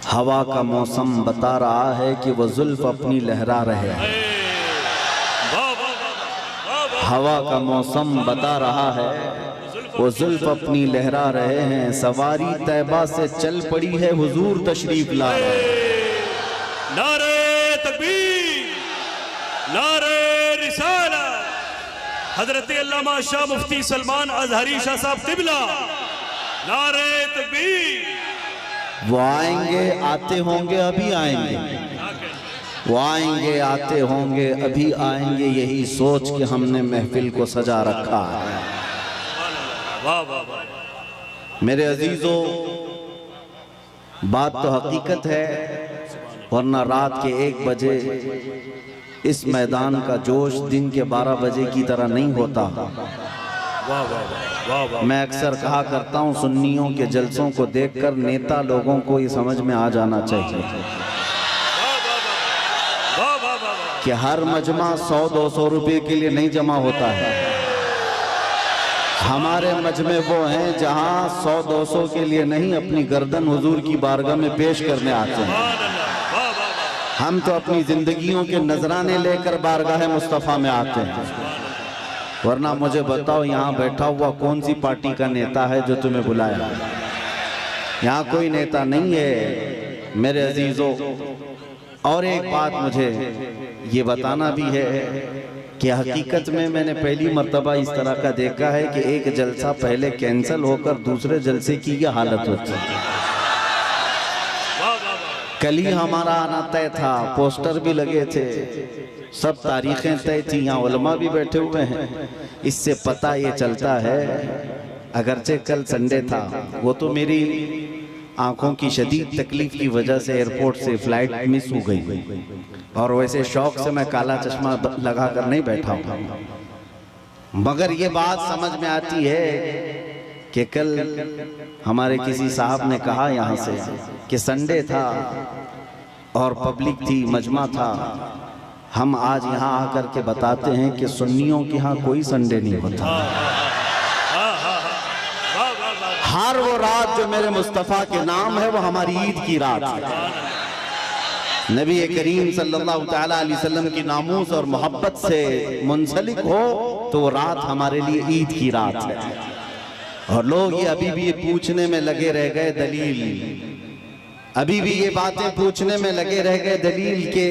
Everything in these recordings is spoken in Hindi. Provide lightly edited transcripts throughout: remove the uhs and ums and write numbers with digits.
हवा का मौसम बता रहा है कि वो जुल्फ अपनी लहरा रहे हैं। हवा का मौसम बता रहा है वो जुल्फ अपनी लहरा रहे हैं। सवारी तैबा से चल पड़ी है, हुजूर तशरीफ ला रहे हैं। नारे तकबीर, नारे रिसालत। हजरत अल्लामा शाह मुफ्ती सलमान अजहरी शाह साहब क़िबला, नारे तकबीर। वो आएंगे, आते होंगे, अभी आएंगे। वो आएंगे, आते होंगे, अभी आएंगे। यही सोच के हमने महफिल को सजा रखा है। वाह वाह वाह। मेरे अजीजों, बात तो हकीकत है, वरना रात के 1 बजे इस मैदान का जोश दिन के 12 बजे की तरह नहीं होता। वाह वाह वाह। मैं अक्सर कहा करता हूँ, सुन्नियों के जलसों को देखकर नेता लोगों को ये समझ में आ जाना चाहिए कि हर मजमा 100-200 रुपए के लिए नहीं जमा होता है। हमारे मजमे वो हैं जहाँ 100-200 के लिए नहीं, अपनी गर्दन हुजूर की बारगाह में पेश करने आते हैं। हम तो अपनी जिंदगियों के नजराने लेकर बारगाह मुस्तफ़ा में आते हैं। वरना मुझे बताओ, यहाँ बैठा हुआ कौन सी पार्टी का नेता है जो तुम्हें बुलाया? यहाँ कोई नेता नहीं है मेरे अजीजों। और एक बात मुझे ये बताना भी है कि हकीकत में मैंने पहली मर्तबा इस तरह का देखा है कि एक जलसा पहले कैंसिल होकर दूसरे जलसे की यह हालत होती है। कल ही हमारा आना तय था, पोस्टर भी लगे थे, सब तारीखें तय थी, यहाँ उलमा भी बैठे हुए हैं। इससे पता ये चलता है, अगरचे कल संडे था, वो तो मेरी आंखों की शदीद तकलीफ की वजह से एयरपोर्ट से फ्लाइट मिस हो गई, और वैसे शौक से मैं काला चश्मा लगा कर नहीं बैठा हूँ। मगर ये बात समझ में आती है कि कल हमारे किसी साहब ने कहा यहाँ से कि संडे था और पब्लिक थी, मजमा था। हम आज यहाँ आकर के बताते हैं कि सुन्नियों के यहाँ कोई संडे नहीं होता। हर वो रात जो मेरे मुस्तफ़ा के नाम है वो हमारी ईद की रात है। नबी करीम सल्लल्लाहु तआला अलैहि वसल्लम की नामूस और मोहब्बत से मुंसलिक हो तो वो रात हमारे लिए ईद की रात है। और लोग ये अभी भी ये पूछने में लगे रह गए दलील, अभी भी ये बातें पूछने में लगे रह गए दलील के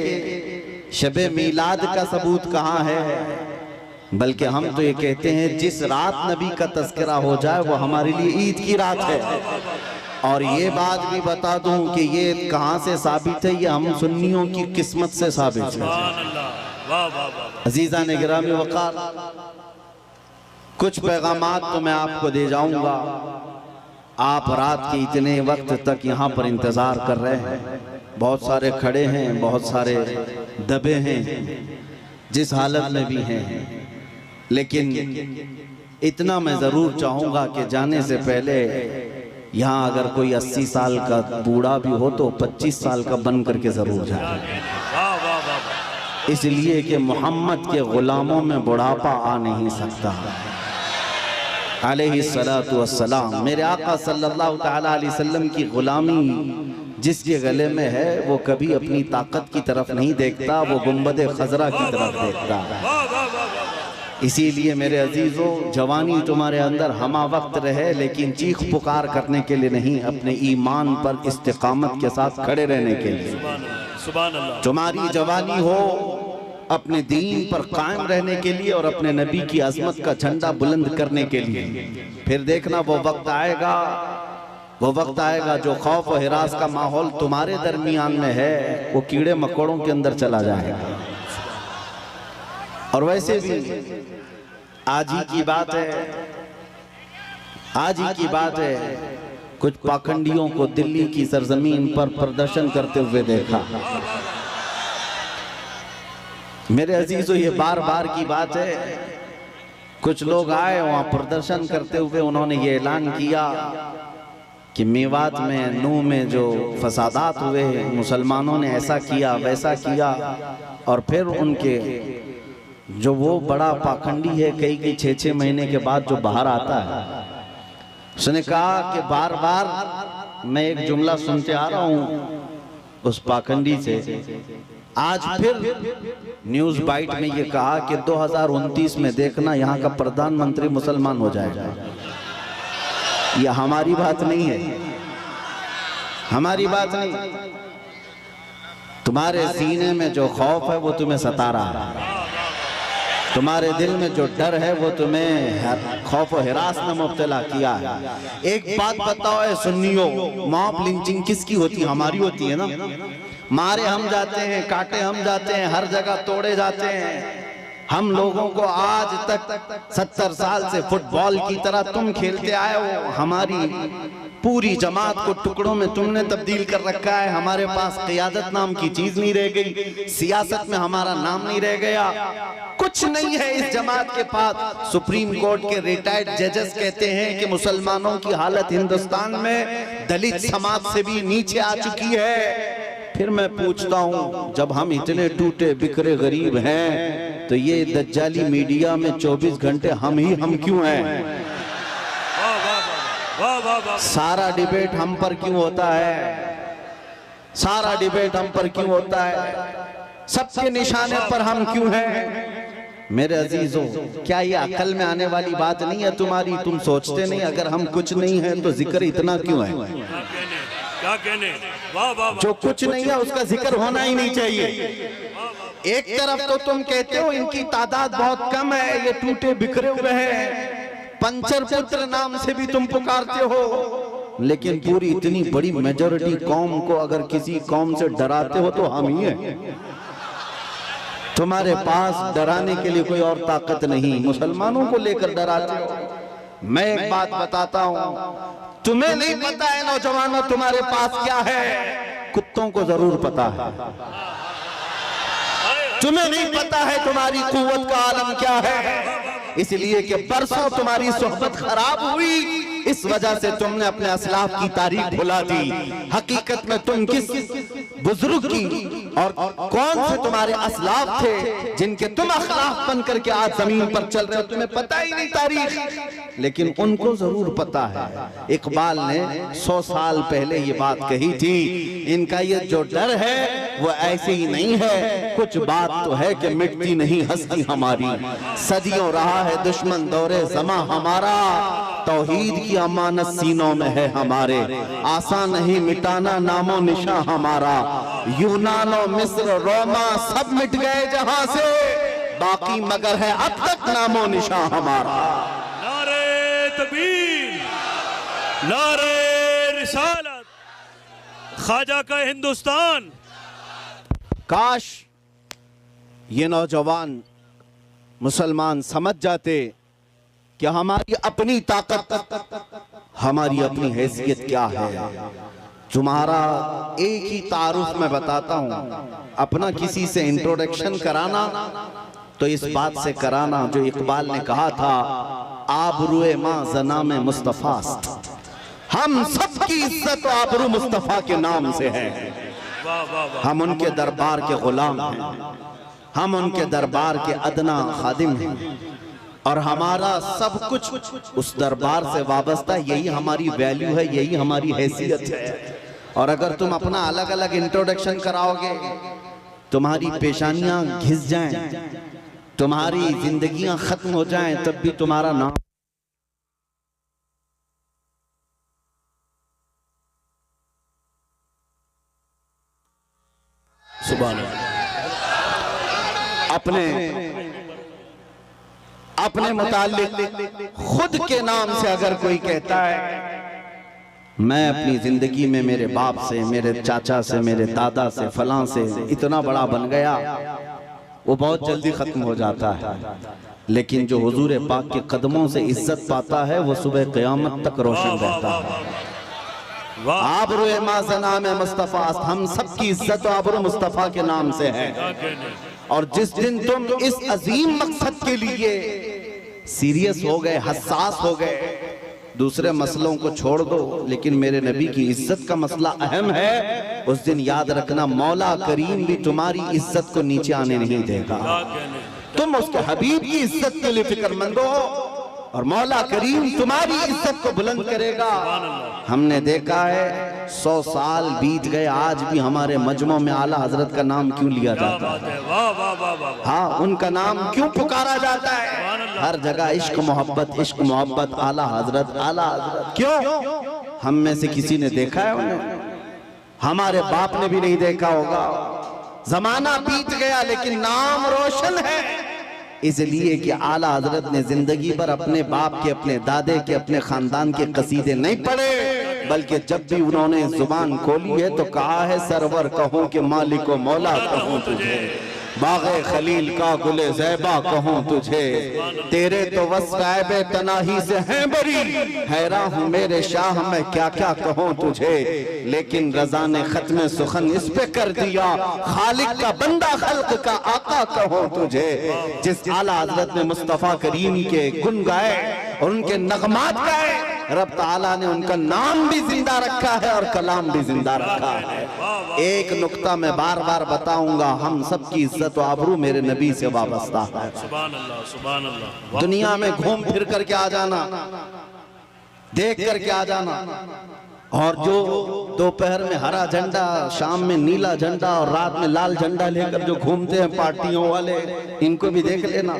शबे मीलाद का सबूत कहाँ है। बल्कि हम तो ये कहते हैं जिस रात नबी का तज़किरा हो जाए वो हमारे लिए ईद की रात है। और ये बात भी बता दूं कि ये कहाँ से साबित है, ये हम सुन्नियों की किस्मत से साबित है। अजीज़ान गिरामी वक़ार, कुछ पैगामात तो मैं आपको दे जाऊंगा। आप रात के इतने वक्त तक यहाँ पर इंतज़ार कर रहे हैं, बहुत सारे खड़े हैं, बहुत सारे दबे हैं, जिस हालत में भी हैं। लेकिन इतना मैं ज़रूर चाहूँगा कि जाने से पहले यहाँ अगर कोई 80 साल का बूढ़ा भी हो तो 25 साल का बन करके ज़रूर जाए, इसलिए कि मोहम्मद के ग़ुलामों में बुढ़ापा आ नहीं सकता। अलैहिस्सलातु वस्सलाम, मेरे आका सल्लल्लाहु तआला अलैहि वसल्लम की ग़ुलामी जिसके गले में है वो कभी अपनी ताकत की तरफ नहीं देखता, वो गुंबद खजरा की तरफ देखता है। इसीलिए मेरे अजीजों, जवानी तुम्हारे अंदर हमा वक्त रहे, लेकिन चीख पुकार करने के लिए नहीं, अपने ईमान पर इस्तिकामत के साथ खड़े रहने के लिए। तुम्हारी जवानी हो अपने दीन पर कायम रहने के लिए और अपने नबी की अजमत का झंडा बुलंद करने के लिए। फिर देखना वो वक्त आएगा, वो वक्त आएगा जो खौफ और हिरास का माहौल तुम्हारे दरमियान में है वो कीड़े मकोड़ों के अंदर चला जाएगा। और वैसे भी आज ही की बात है, आज ही की बात है, कुछ पाखंडियों को दिल्ली की सरजमीन पर प्रदर्शन करते हुए देखा। मेरे अजीजों, ये बार बार की बात है, कुछ लोग आए वहां प्रदर्शन करते हुए, उन्होंने ये ऐलान किया कि मेवात में, नूह में जो फसादात हुए, मुसलमानों ने ऐसा किया वैसा किया। और फिर उनके जो वो बड़ा पाखंडी है, कई 6-6 महीने के बाद जो बाहर आता है, उसने कहा कि बार बार मैं एक जुमला सुनते आ रहा हूं उस पाखंडी से, आज फिर न्यूज बाइट में ये कहा कि 2029 में देखना यहाँ का प्रधानमंत्री मुसलमान हो जाएगा। ये हमारी बात नहीं है, हमारी बात नहीं। तुम्हारे सीने में जो खौफ है वो तुम्हें सता रहा है, तुम्हारे दिल में जो डर है वो तुम्हें खौफ और हिरास में मुब्तला किया है। एक बात बताओ है सुन्नियों, मॉब लिंचिंग किसकी होती है? हमारी होती है ना। मारे हम जाते हैं, काटे हम जाते हैं, हर जगह तोड़े जाते हैं। हम लोगों को आज तक 70 साल से फुटबॉल की तरह तुम खेलते आए हो। हमारी पूरी जमात को टुकड़ों में तुमने तब्दील कर रखा है। हमारे पास क़ियादत नाम की चीज नहीं रह गई, सियासत में हमारा नाम नहीं रह गया, कुछ नहीं है इस जमात के पास। सुप्रीम कोर्ट के रिटायर्ड जजेस कहते हैं कि मुसलमानों की हालत हिंदुस्तान में दलित समाज से भी नीचे आ चुकी है। फिर मैं पूछता हूँ, जब हम इतने टूटे बिखरे गरीब हैं तो ये दज्जाली मीडिया में 24 घंटे हम क्यों हैं? सारा डिबेट हम पर क्यों होता है? सारा डिबेट हम पर क्यों होता है? सबके निशाने पर हम क्यों हैं? मेरे अजीजों, क्या ये अकल में आने वाली बात नहीं है तुम्हारी? तुम सोचते नहीं अगर हम कुछ नहीं है तो जिक्र इतना क्यों है? क्या कहने? वाह वाह। जो कुछ नहीं है उसका जिक्र होना ही नहीं चाहिए। एक तरफ तो तुम कहते हो इनकी तादाद बहुत कम है, ये टूटे बिखरे हुए हैं, पंचर पुत्र नाम से भी तुम पुकारते हो, लेकिन पूरी इतनी बड़ी मेजॉरिटी कौम को अगर किसी कौम से डराते हो तो हम ही हैं। तुम्हारे पास डराने के लिए कोई और ताकत नहीं, मुसलमानों को लेकर डराते हो। मैं एक बात बताता हूं, तुम्हें नहीं पता है नौजवानों तुम्हारे पास क्या है, कुत्तों को जरूर पता है। तुम्हें नहीं पता है तुम्हारी कुव्वत का आलम क्या है, इसलिए कि परसों तुम्हारी सोहबत खराब हुई, इस वजह से तुमने अपने असलाफ की तारीख भुला दी। हकीकत में तुम किस बुजुर्ग की और कौन से तुम्हारे असलाफ थे जिनके तुम अखलाफ बन करके आज जमीन पर चल रहे हो, तुम्हें पता ही नहीं तारीख, लेकिन उनको जरूर पता है। इकबाल ने 100 साल पहले ये बात कही थी, इनका ये जो डर है वो ऐसे ही नहीं है, कुछ बात तो है कि मिटती नहीं हस्ती हमारी। सदियों रहा है दुश्मन दौरे ज़मा हमारा, तौहीद की अमानत सीनों में है हमारे, आसान नहीं मिटाना नामो निशा हमारा। यूनानो मिस्र रोमा सब मिट गए जहां से, बाकी मगर है अब तक नामो निशा हमारा। नारे तकबीर, नारे रिसालत, ख्वाजा का हिंदुस्तान। काश ये नौजवान मुसलमान समझ जाते कि हमारी अपनी ताकत, हमारी अपनी हैसियत क्या है। तुम्हारा एक ही तारुफ में बताता हूं, अपना किसी से इंट्रोडक्शन कराना तो इस बात से कराना जो इकबाल ने कहा था, आबरूए मां जना में मुस्तफास्त। हम सबकी इज्जत आबरू मुस्तफा के नाम से है। हम उनके दरबार के गुलाम हैं, हम उनके दरबार के अदना खादिम हैं, और हमारा सब कुछ उस दरबार से वाबस्ता। यही हमारी वैल्यू है, यही हमारी हैसियत है। और अगर तुम अपना अलग अलग इंट्रोडक्शन कराओगे, तुम्हारी पेशानियां घिस जाएं, तुम्हारी जिंदगियां खत्म हो जाएं, तब भी तुम्हारा नाम सुभान अल्लाह। अपने मुताल्लिक खुद के नाम से अगर कोई कहता है मैं अपनी जिंदगी में मेरे बाप से, मेरे चाचा से, मेरे दादा से, फलां से इतना बड़ा बन गया, वो बहुत जल्दी खत्म हो जाता है। लेकिन जो हुजूर पाक के कदमों से इज्जत पाता है वो सुबह क़यामत तक रोशन रहता है। आबरू माज़ना में मुस्तफ़ा, हम सबकी इज्जत आबरू मुस्तफ़ा के नाम से है। और जिस दिन तुम इस अजीम मकसद के लिए सीरियस हो गए, हसास हो गए, दूसरे मसलों को छोड़ दो, लेकिन मेरे नबी की इज्जत का मसला अहम है, उस दिन याद रखना मौला करीम भी तुम्हारी इज्जत को नीचे आने नहीं देगा। तुम उसके हबीब की इज्जत के लिए फिक्रमंद हो, और मौला करीम तुम्हारी इज्जत को बुलंद करेगा। हमने देखा है 100 साल बीत गए, आज भी हमारे मजमों में आला हजरत का नाम क्यों लिया जाता है? वाह वाह वाह वाह। हाँ, उनका नाम क्यों पुकारा जाता है? हर जगह इश्क मोहब्बत, आला हजरत, आला हजरत। क्यों? हम में से किसी ने देखा है उन्हें? हमारे बाप ने भी नहीं देखा होगा। जमाना बीत गया लेकिन नाम रोशन है, इसलिए कि आला हजरत ने जिंदगी भर अपने बाप के, अपने दादे के, अपने खानदान के कसीदे नहीं पढ़े, बल्कि जब भी उन्होंने जुबान खोली है तो कहा है सरवर कहूं कि मालिक व मौला कहूं तुझे, बाग़े खलील का गुले ज़ैबा कहूं तुझे, तेरे तो वस्फ़ तनाही से हैं बरी, हैरान हूँ मेरे शाह मैं क्या क्या कहूं तुझे, लेकिन रज़ा ने खत्म सुखन इस पे कर दिया, खालिक का बंदा खल्क का आका कहूं तुझे। जिस आला हज़रत ने मुस्तफ़ा करीम के गुन गाए और उनके नगमात गाए, रब ताला ने उनका नाम भी जिंदा रखा है और कलाम भी जिंदा रखा है। एक नुक्ता मैं बार बार बताऊंगा, हम सब की इज्जत व आबरू मेरे नबी से वाबस्ता है। सुभान अल्लाह, सुभान अल्लाह। दुनिया में घूम फिर करके आ जाना, देख करके आ जाना, और जो दोपहर में हरा झंडा, शाम में नीला झंडा और रात में लाल झंडा लेकर जो घूमते हैं पार्टियों वाले, इनको भी देख लेना।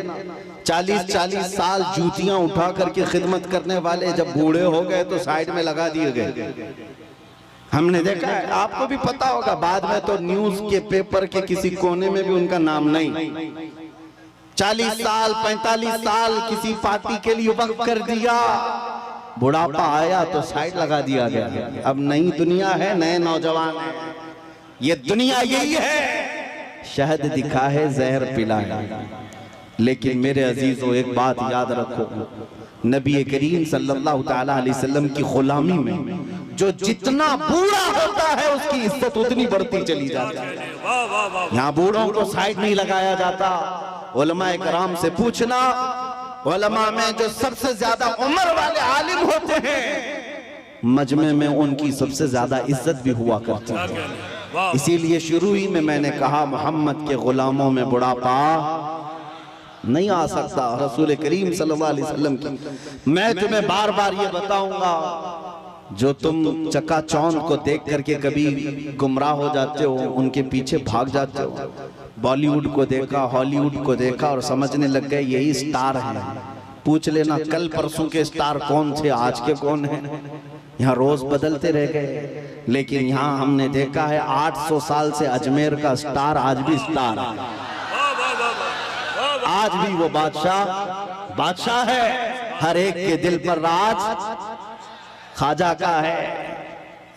40-40 साल जूतियां उठा करके खिदमत करने वाले जब बूढ़े हो गए तो साइड में लगा दिए गए। हमने देखा है, आपको भी पता होगा, बाद में तो न्यूज के पेपर के किसी कोने में भी उनका नाम नहीं। 40 साल 45 साल किसी पार्टी के लिए वक्त कर दिया, बुढ़ापा आया तो साइड लगा दिया गया। अब नई दुनिया है, नए नौजवान है, ये दुनिया यही है, शहद दिखा है जहर पिला है। लेकिन मेरे अजीजों एक बात याद रखो, नबी करीम सल्लल्लाहु तआला अलैहि वसल्लम की गुलामी में जो जितना बूढ़ा होता है उसकी इज्जत उतनी बढ़ती चली जाती है। यहाँ बूढ़ों को साइड नहीं लगाया जाता। उलमा कराम से पूछना, उलमा में जो सबसे ज्यादा उम्र वाले आलिम होते हैं, मजमे में उनकी सबसे ज्यादा इज्जत भी हुआ करती है। इसीलिए शुरू ही में मैंने कहा, मोहम्मद के गुलामों में बुढ़ापा नहीं आ सकता। रसूल करीम सल्लल्लाहु अलैहि वसल्लम की मैं तुम्हें बार बार ये बताऊंगा, जो तुम चकाचौंध को देख करके कभी गुमराह हो जाते हो, उनके पीछे भाग जाते हो। बॉलीवुड को देखा, हॉलीवुड को देखा और समझने लग गए यही स्टार है। पूछ लेना कल परसों के स्टार कौन थे, आज के कौन हैं। यहाँ रोज बदलते रह गए, लेकिन यहाँ हमने देखा है 800 साल से अजमेर का स्टार आज भी स्टार है। आज भी वो बादशाह है, हर एक के दिल पर राज ख्वाजा का है।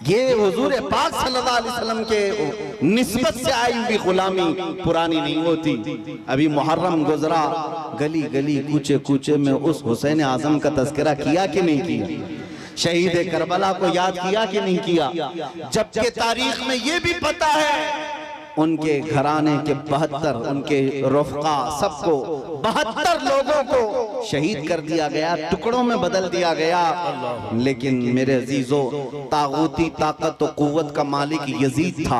ये हुजूर पाक सल्लल्लाहु अलैहि वसल्लम के निस्बत से आई हुई गुलामी पुरानी नहीं होती। अभी मुहर्रम गुजरा, गली गली कूचे कूचे में उस हुसैन आजम का तज़किरा किया कि नहीं किया? शहीद करबला को याद किया कि नहीं किया? जबकि तारीख में ये भी पता है उनके घराने के 72, उनके रफ़क़ा सबको 72 लोगों को शहीद कर दिया गया, टुकड़ों में बदल दिया गया। लेकिन मेरे अजीजों, तागूती ताकत और कुव्वत का मालिक यजीद था,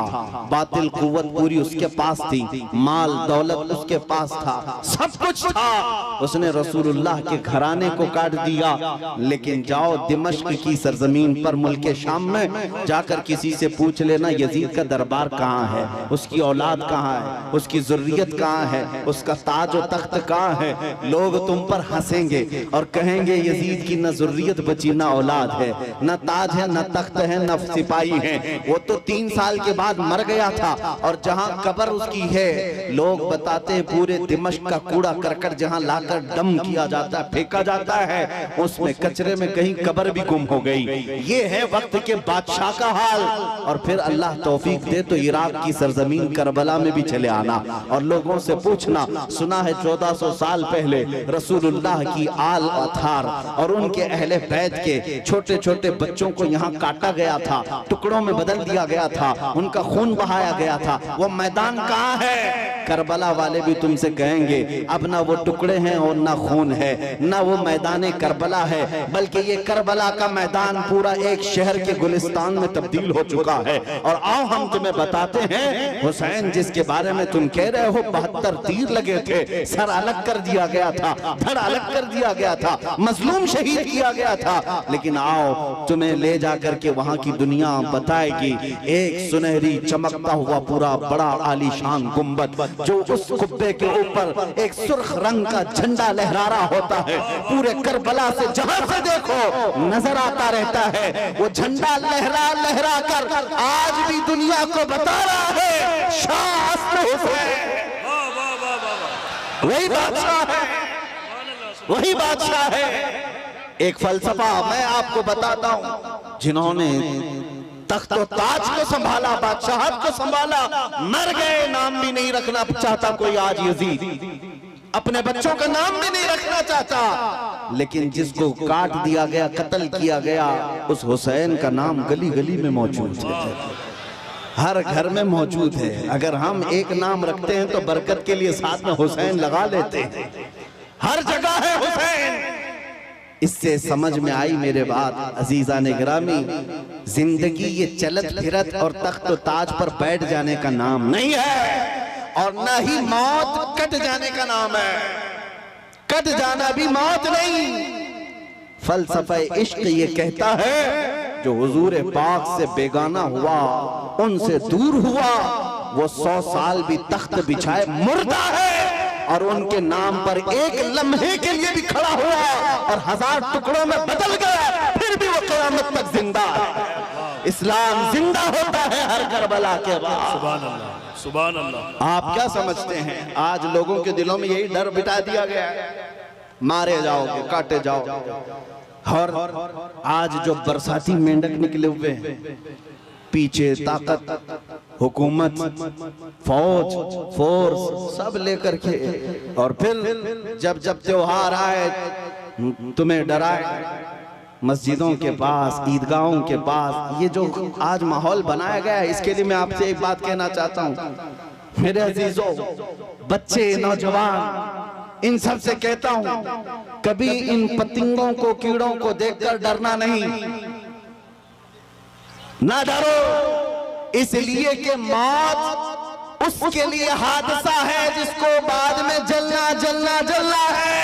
बातिल कुव्वत पूरी उसके पास थी, माल दौलत उसके पास था, सब कुछ था। उसने रसूलुल्लाह के घराने को काट दिया। लेकिन जाओ दिमश्क की सरजमीन पर, मुल्क शाम में जाकर किसी से पूछ लेना यजीद का दरबार कहाँ है, उसकी औलाद कहाँ है, उसकी ज़ुर्रियत कहाँ है, उसका ताज और तख्त कहाँ है। लोग तुम पर हंसेंगे और कहेंगे यजीद की न ज़ुर्रियत बची, न औलाद है, न ताज है, न तख्त है, न सिपाही है। वो तो 3 साल के बाद मर गया था। और जहाँ कब्र उसकी है, लोग बताते हैं पूरे दिमश्क का कूड़ा करकट जहाँ लाकर डम किया जाता है, फेंका जाता है, उसमें कचरे में कहीं कब्र भी गुम हो गई। ये है वक्त के बादशाह का हाल। और फिर अल्लाह तौफीक दे तो इराक की सरजमीन करबला में भी चले आना और लोगों से पूछना, सुना है 1400 साल पहले रसूलुल्लाह की आल अथार और उनके अहले बैत के छोटे छोटे बच्चों को यहाँ काटा गया था, टुकड़ों में बदल दिया गया था, उनका खून बहाया गया था। वो मैदान कहाँ है? करबला वाले भी तुमसे कहेंगे अब ना वो टुकड़े हैं और ना खून है, ना वो मैदान करबला है, बल्कि ये करबला का मैदान पूरा एक शहर के गुलिस्तान में तब्दील हो चुका है। और आओ हम तुम्हें बताते हैं हुसैन जिसके बारे में तुम कह रहे हो 72 तीर लगे थे, सर अलग कर दिया गया था, धड़ अलग कर दिया गया था, मजलूम शहीद किया गया था, लेकिन आओ तुम्हें ले जाकर के वहां की दुनिया बताएगी एक सुनहरी चमकता हुआ पूरा बड़ा आलीशान गुंबद, जो उस कुब्बे के ऊपर एक सुर्ख रंग का झंडा लहरा रहा होता है, पूरे करबला से जहां से देखो नजर आता रहता है। वो झंडा लहरा लहरा कर आज भी दुनिया को बता रहा है शाह अस्र हुसैन वही बादशाह है, वही बादशाह है। एक फलसफा मैं आपको बताता हूं, जिन्होंने तख्त और ताज को संभाला, बादशाहत को संभाला, मर गए, नाम भी नहीं रखना चाहता कोई आज यजीद, अपने बच्चों का नाम भी नहीं रखना चाहता, लेकिन जिसको काट दिया गया, कत्ल किया गया, उस हुसैन का नाम गली गली में मौजूद है, हर घर में मौजूद है। अगर हम एक नाम रखते हैं तो बरकत के लिए साथ में हुसैन लगा लेते हैं, हर जगह है हुसैन। इससे समझ में आई मेरे बात अजीजा ने गिरामी, जिंदगी ये चलत फिरत और तख्त और ताज पर बैठ जाने का नाम नहीं है, और ना ही मौत कट जाने का नाम है, कट जाना भी मौत नहीं। फलसफा इश्क ये कहता है जो हुजूर पाक से बेगाना हुआ, उनसे दूर हुआ, वो 100 साल भी तख्त बिछाए मुर्दा है, और उनके नाम पर एक लम्हे के लिए भी खड़ा हुआ और 1000 टुकड़ों में बदल गया, फिर भी वो क़यामत तक जिंदा है। इस्लाम जिंदा होता है हर करबला के बाद। सुभान अल्लाह, सुभान अल्लाह। आप क्या समझते हैं आज लोगों के दिलों में यही डर बिठा दिया गया है, मारे जाओगे, काटे जाओ। और आज जो बरसाती मेंढक निकले हुए हैं, पीछे ताकत, हुकूमत, फौज, फोर्स सब लेकर के, और फिर जब जब त्योहार आए तुम्हें डराए, मस्जिदों के पास, ईदगाहों के पास, ये जो आज माहौल बनाया गया है, इसके लिए मैं आपसे एक बात कहना चाहता हूँ मेरे अजीजों, बच्चे, नौजवान, इन सब से कहता हूँ कभी इन पतंगों को, कीड़ों को देखकर डरना नहीं, ना डरो, इसलिए कि मौत उसके लिए हादसा है जिसको बाद में जलना जलना जलना है।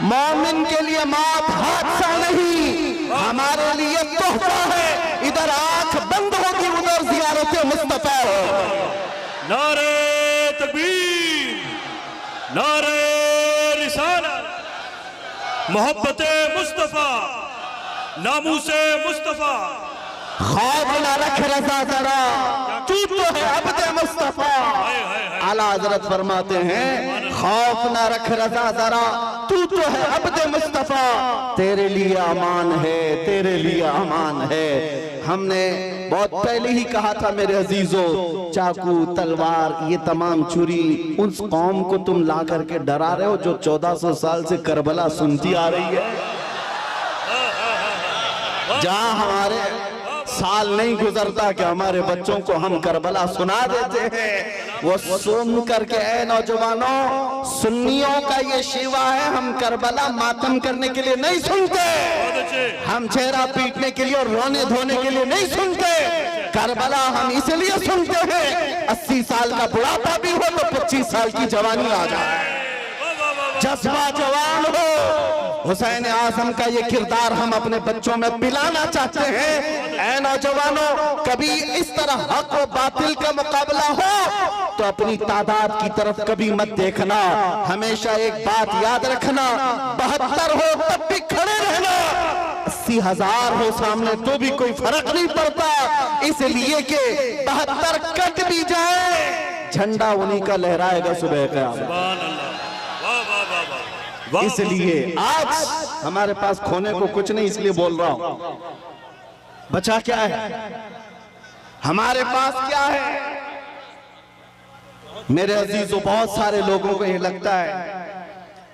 मोमिन के लिए मौत हादसा नहीं, हमारे लिए तोहफा है। इधर आंख बंद होगी, उधर ज़ियारत मुस्तफा हो। नारे तकबीर, नारे रिसालत, मोहब्बते मुस्तफा, नामूसे मुस्तफा। खौफ न रख रज़ा जरा, तू तो है अब्दे मुस्तफा। आला हज़रत फरमाते हैं खौफ न रख रज़ा जरा, तू तो है अब्दे मुस्तफा, तेरे लिए अमान है, तेरे लिए अमान है। हमने बहुत पहले ही कहा था मेरे अजीजों, चाकू, तलवार, ये तमाम चुरी उस कौम को तुम ला करके डरा रहे हो जो 1400 साल से करबला सुनती आ रही है, जहां हमारे साल नहीं गुजरता कि हमारे बच्चों को हम करबला सुना देते हैं। वो सुन करके, ऐ नौजवानों, सुन्नियों का ये शिवा है, हम करबला मातम करने के लिए नहीं सुनते, हम चेहरा पीटने के लिए और रोने धोने के लिए नहीं सुनते। करबला हम इसलिए सुनते हैं 80 साल का बुढ़ापा भी हो तो 25 साल की जवानी आ जाए, जज्बा जवान हो। हुसैन आज़म का ये किरदार हम अपने बच्चों में पिलाना चाहते हैं। ऐ नौजवानों, कभी इस तरह हक और बातिल का मुकाबला हो तो अपनी तादाद की तरफ कभी मत देखना, हमेशा एक बात याद रखना, 72 हो तब भी खड़े रहना, 80,000 हो सामने तो भी कोई फर्क नहीं पड़ता, इसलिए कि 72 कट भी जाए, झंडा उन्हीं का लहराएगा सुबह क़यामत। इसलिए आज हमारे पास खोने को कुछ नहीं, इसलिए बोल रहा हूं, बचा क्या है, हमारे पास क्या है। मेरे अजीजों, बहुत सारे लोगों को ये लगता है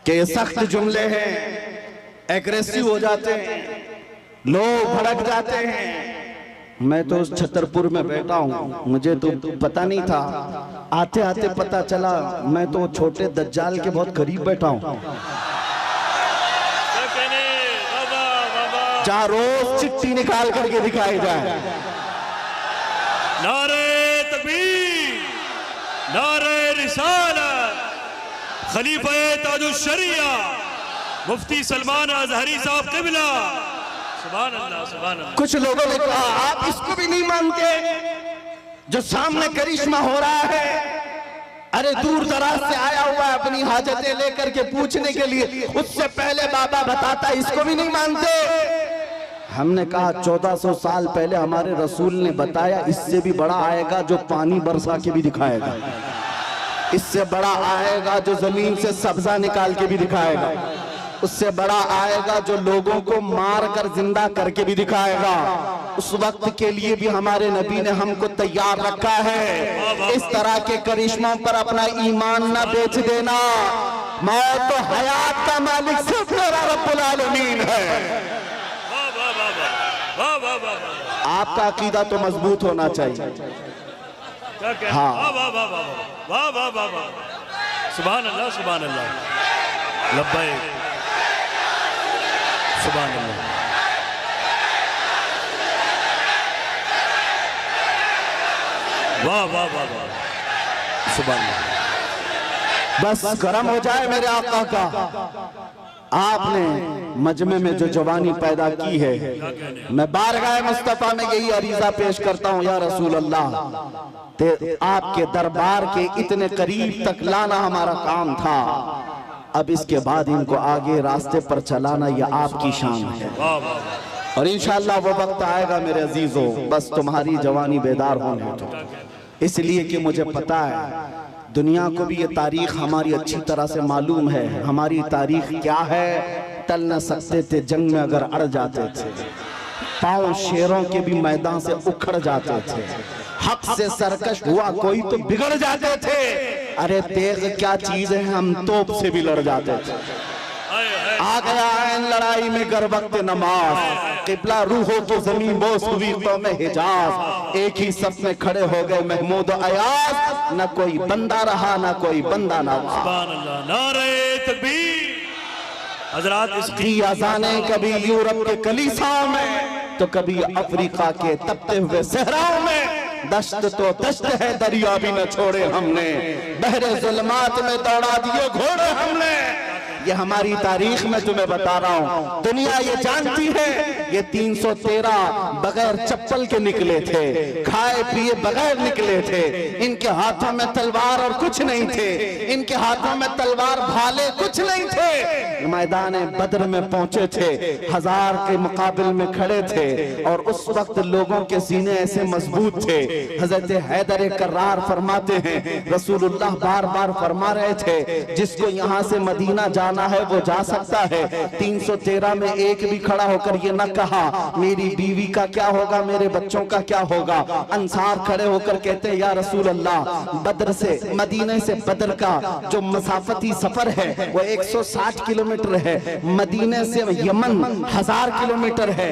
कि ये सख्त जुमले हैं, एग्रेसिव हो जाते हैं, लोग भड़क जाते हैं। मैं तो उस छतरपुर में बैठा हूँ, मुझे तो पता नहीं था, आते आते पता चला मैं तो छोटे दज्जाल के बहुत करीब बैठा हूँ, जहाँ रोज चिट्ठी निकाल करके दिखाई जाए। नारे तकबीर, नारे रिसालत, खलीफा ताजुश्शरिया मुफ्ती सलमान अजहरी साहब क़िबला। सुभान अल्लाह, सुभान अल्लाह। कुछ लोगों ने कहा आप इसको भी नहीं मानते जो सामने करिश्मा हो रहा है? अरे दूर दराज से आया हुआ है अपनी हाजतें लेकर के पूछने के लिए, उससे पहले बाबा बताता, इसको भी नहीं मानते? हमने कहा 1400 साल पहले हमारे रसूल ने बताया, इससे भी बड़ा आएगा जो पानी बरसा के भी दिखाएगा, इससे बड़ा आएगा जो जमीन से सब्जा निकाल के भी दिखाएगा, उससे बड़ा आएगा जो लोगों को मार कर जिंदा करके भी दिखाएगा। उस वक्त के लिए भी हमारे नबी ने हमको तैयार रखा है। इस तरह के करिश्मों पर अपना ईमान न बेच देना। मौत तो हयात का मालिक सिर्फ मेरा रब्बुल आलमीन है। आपका अकीदा तो मजबूत होना चाहिए। हाँ, वाह वाह वाह वाह, सुभान अल्लाह, सुभान अल्लाह, लब्बैक, सुभान अल्लाह। वाह वाह वाह वाह, सुभान अल्लाह। बस करम हो जाए मेरे आका का। आपने मजमे में जो जवानी पैदा की है, मैं बारगाह मुस्तफा में यही अरीजा पेश करता हूँ, या रसूल अल्लाह, ते आपके दरबार के इतने करीब तक लाना हमारा काम था। अब इसके बाद इनको आगे रास्ते पर चलाना यह आपकी शान है, और इंशाअल्लाह वो वक्त आएगा मेरे अजीजों, बस तुम्हारी जवानी बेदार होने दो। इसलिए कि मुझे पता है दुनिया को भी ये तारीख हमारी अच्छी तरह से मालूम है। हमारी तारीख क्या है? टल न सकते थे जंग में अगर अड़ जाते थे, पांव शेरों के भी मैदान से उखड़ जाते थे, हक से सरकश हुआ कोई तो बिगड़ जाते थे। अरे तेग क्या चीज है, हम तोप से भी लड़ जाते थे। आ गया ऐन लड़ाई में गर वक्त नमाज, किबला रूह हो तो जमीन बोस हुई तो में हिजाज। एक ही सफ में खड़े हो गए महमूद अयाज, न कोई बंदा रहा न कोई बंदा ना। सुभान अल्लाह, नारे तकबीर। हजरात, इसकी अज़ाने कभी यूरोप के कलीसाओं में, तो कभी अफ्रीका के तपते हुए सहराओं में। दश्त तो दश्त है, दरिया भी न छोड़े हमने, बहरे जुल्मात में दौड़ा दिए घोड़े हमने। ये हमारी तारीख में तुम्हें बता रहा हूँ, दुनिया ये जानती है। ये 313 बगैर चप्पल के निकले थे, खाए पिए बगैर निकले थे। इनके हाथों में तलवार और कुछ नहीं थे, इनके हाथों में तलवार भाले कुछ नहीं थे। मैदान बद्र में पहुंचे थे, 1000 के मुकाबिल में खड़े थे, और उस वक्त लोगों के सीने ऐसे मजबूत थे। हजरत हैदर कर्रार फरमाते हैं, रसूलुल्लाह बार बार फरमा रहे थे, जिसको यहाँ से मदीना जाना है वो जा सकता है। 313 में एक भी खड़ा होकर ये न कहा मेरी बीवी का क्या होगा, मेरे बच्चों का क्या होगा। अंसार खड़े होकर कहते हैं, या रसूल अल्लाह, बद्र से मदीने से बद्र का जो मसाफती सफर है वो 160 किलोमीटर है, मदीने से यमन 1000 किलोमीटर है।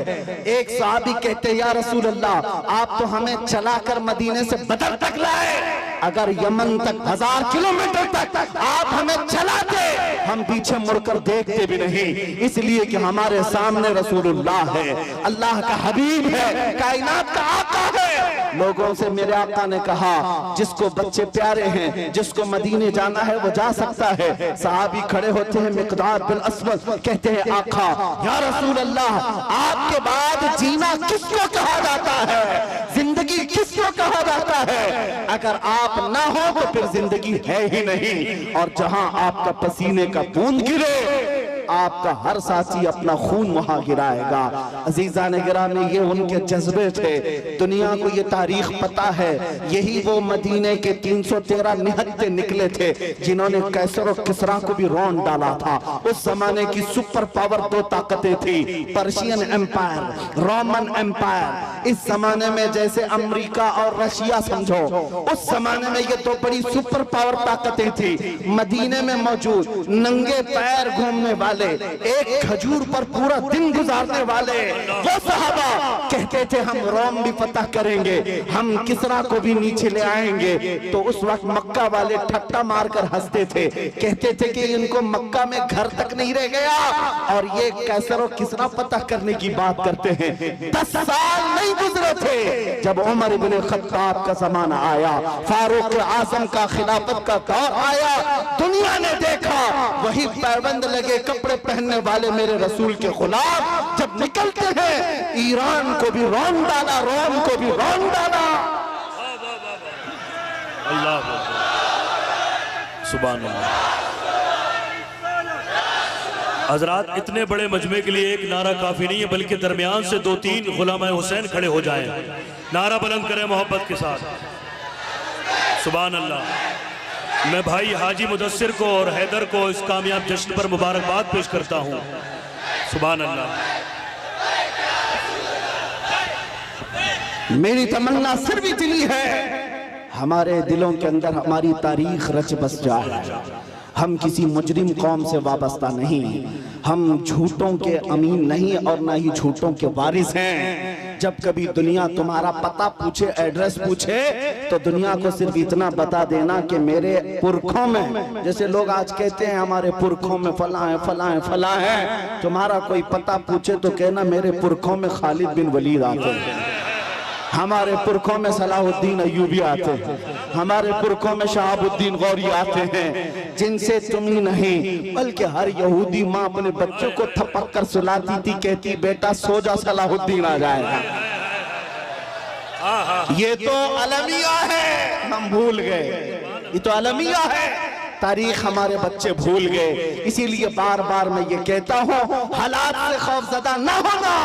एक सहाबी कहते हैं, या रसूल अल्लाह, आप तो हमें चलाकर मदीने से बद्र तक लाए, अगर यमन तक 1000 किलोमीटर तक आप हमें चलाते, हम पीछे मुड़कर देखते भी नहीं, इसलिए कि हमारे सामने रसूलुल्लाह है, अल्लाह का हबीब है, कायनात का आका है। लोगों से मेरे आका ने कहा, जिसको बच्चे प्यारे हैं, जिसको मदीने जाना है वो जा सकता है। सहाबी खड़े होते हैं, मिक़दार बिन अस्वद कहते हैं, आका या रसूल अल्लाह, आपके बाद जीना किसको कहा जाता है, जिंदगी किसको कहा जाता है? अगर आप ना हो तो फिर जिंदगी है ही नहीं। और जहां आपका पसीने का बूंद गिरे, आपका हर साथी अपना खून वहां गिराएगा। अजीजा ने गिराने, ये उनके जज्बे थे। दुनिया को ये तारीख पता है, यही वो मदीने के 313 निहत्ते निकले थे जिन्होंने कैसर और किसरा को भी रौंद डाला था। उस जमाने की सुपर पावर 2 ताकतें थी, पर्शियन एम्पायर, रोमन एम्पायर। इस जमाने में जैसे अमेरिका और रशिया समझो, उस जमाने में ये 2 बड़ी सुपर पावर ताकतें थी। मदीने में मौजूद नंगे पैर घूमने वाले वाले, एक खजूर पर पूरा दिन गुजारने वाले वो सहाबा कहते थे हम रोम भी फतह करेंगे, हम किसरा को भी नीचे ले आएंगे। तो उस वक्त मक्का वाले ठट्टा मारकर हंसते थे, कहते थे कि इनको मक्का में घर तक नहीं रह गया और ये कैसर और किसरा फतह करने की बात करते हैं। 10 साल नहीं गुजरे थे जब उमर इब्ने खत्ताब का जमाना आया, फारूक आजम का खिलाफत का दौर आया, दुनिया ने देखा वही पैबंद लगे कपड़े पहनने वाले मेरे रसूल के गुलाम जब निकलते हैं, ईरान को भी रौन डाला, रोम को भी रौन डाला। अल्लाह सुभान अल्लाह। हजरात, इतने बड़े मजमे के लिए एक नारा काफी नहीं है, बल्कि दरमियान से 2-3 गुलाम हुसैन खड़े हो जाएं, नारा बुलंद करें मोहब्बत के साथ। सुभान अल्लाह। मैं भाई हाजी मुदस्सिर को और हैदर को इस कामयाब जश्न पर मुबारकबाद पेश करता हूँ। सुभान अल्लाह। मेरी तमन्ना सिर्फ इतनी है, हमारे दिलों के अंदर हमारी तारीख रच बस जाए। हम किसी मुजरिम कौम से वाबस्ता नहीं, हम झूठों के अमीन नहीं और ना ही झूठों के वारिस हैं। जब कभी दुनिया तुम्हारा पता पूछे, एड्रेस पूछे, तो दुनिया को सिर्फ इतना बता देना कि मेरे पुरखों में, जैसे लोग आज कहते हैं हमारे पुरखों में फला है फला है फला है, तुम्हारा कोई पता पूछे तो कहना मेरे पुरखों में खालिद बिन वलीद आते हैं, हमारे पुरखों में सलाहुद्दीन अय्यूबी आते हैं, हमारे पुरखों में शहाबुद्दीन गौरी आते हैं, जिनसे तुम ही नहीं बल्कि हर यहूदी माँ अपने बच्चों को थपक कर सुलाती थी, कहती बेटा सो जा सलाहुद्दीन आ जाएगा। ये तो अलमिया है, हम भूल गए, ये तो अलमिया है, तारीख हमारे बच्चे भूल गए। इसीलिए बार बार मैं ये कहता हूँ, हालात से खौफजदा न होना।